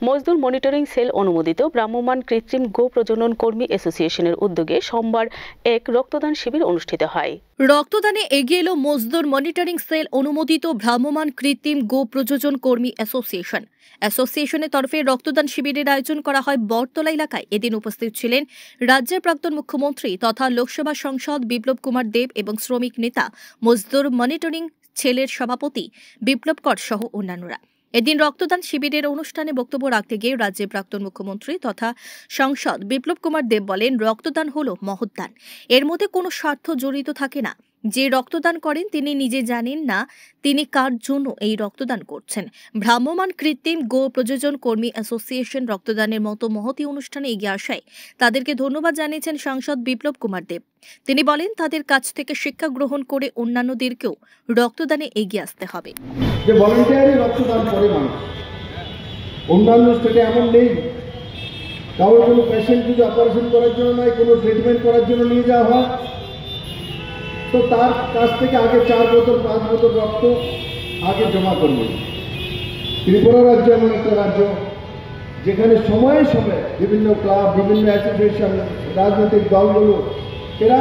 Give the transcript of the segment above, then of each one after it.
মজদুর monitoring cell অনুমোদিত ভ্রাম্যমাণ কৃত্রিম গো প্রজনন কর্মী অ্যাসোসিয়েশনের উদ্যোগে সোমবার এক রক্তদান শিবির অনুষ্ঠিত হয়। রক্তদানে এগিয়ে এলো মজদুর মনিটরিং সেল অনুমোদিত ভ্রাম্যমাণ কৃত্রিম গো প্রযোজন কর্মী অ্যাসোসিয়েশনের তরফে রক্তদান শিবিরের আয়োজন করা হয় বটতলা এলাকায়। এদিন উপস্থিত ছিলেন রাজ্যের প্রাক্তন মুখ্যমন্ত্রী তথা লোকসভা সাংসদ বিপ্লব কুমার দেব এবং শ্রমিক নেতা মজদুর মনিটরিং সেলের সভাপতি বিপ্লব কর সহ অন্যান্যরা। এদিন রক্তদান শিবিরের অনুষ্ঠানে বক্তব্য রাখতে গিয়ে রাজ্যের প্রাক্তন মুখ্যমন্ত্রী তথা সাংসদ বিপ্লব কুমার দেব বলেন, রক্তদান হলো মহৎ দান। এর মধ্যে কোনো স্বার্থ জড়িত থাকে না। যে রক্তদান করেন তিনি নিজে জানেন না তিনি কার জন্য এই রক্তদান করছেন। ভ্রাম্যমাণ কৃত্রিম গো প্রযোজন কর্মী অ্যাসোসিয়েশন রক্তদানের মতো মহতী অনুষ্ঠানে এগিয়ে আসায় তাদেরকে ধন্যবাদ জানিয়েছেন সাংসদ বিপ্লব কুমার দেব। তিনি বলেন, তাদের কাছ থেকে শিক্ষা গ্রহণ করে অন্যান্যদেরকেও রক্তদানে এগিয়ে আসতে হবে। যে ভলান্টিয়ারি রক্তদান করে মানুষ, অন্যান্য স্টেটে এমন নেই। কারোর কোনো পেশেন্ট যদি অপারেশন করার জন্য নয়, কোনো ট্রিটমেন্ট করার জন্য নিয়ে যাওয়া হয়, তো তার কাছ থেকে আগে 4 বোতল 5 বোতল রক্ত আগে জমা করবে। ত্রিপুরা রাজ্য এমন একটা রাজ্য যেখানে সময়ে সময়ে বিভিন্ন ক্লাব, বিভিন্ন অ্যাসোসিয়েশন, রাজনৈতিক দলগুলো এরা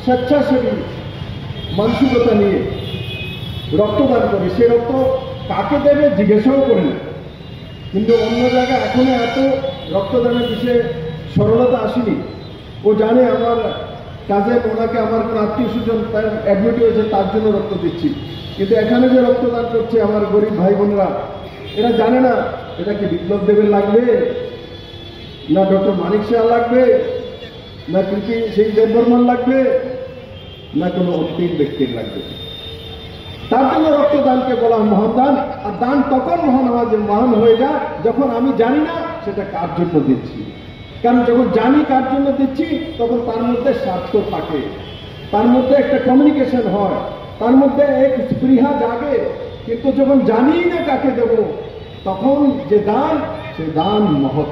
স্বেচ্ছাসেবী মানসিকতা নিয়ে রক্তদান করে। সে রক্ত কাকে দেবে জিজ্ঞাসাও করে না। কিন্তু অন্য জায়গায় এখনো এত রক্তদানের বিষয়ে সরলতা আসেনি। ও জানে আমার কাজে ওনাকে আমার কোনো আত্মীয় স্বজন অ্যাডমিট হয়েছে, তার জন্য রক্ত দিচ্ছি। কিন্তু এখানে যে রক্তদান করছে আমার গরিব ভাই বোনেরা, এরা জানে না এটা কি বিপ্লব দেবের লাগবে, না ডক্টর মানিক শাহ লাগবে, না কৃতি সিং দেববর্মন লাগবে, না কোনো অন্তিম ব্যক্তির লাগবে। তার জন্য রক্তদানকে বলা মহান দান। আর দান তখন মহান হয়ে যায় যখন আমি জানি না সেটা কার জন্য দিচ্ছি। কারণ যখন জানি কার জন্য দিচ্ছি তখন তার মধ্যে স্বার্থ থাকে, তার মধ্যে একটা কমিউনিকেশন হয়, তার মধ্যে এক স্পৃহা জাগে। কিন্তু যখন জানি না কাকে দেব, তখন যে দান, সে দান মহৎ।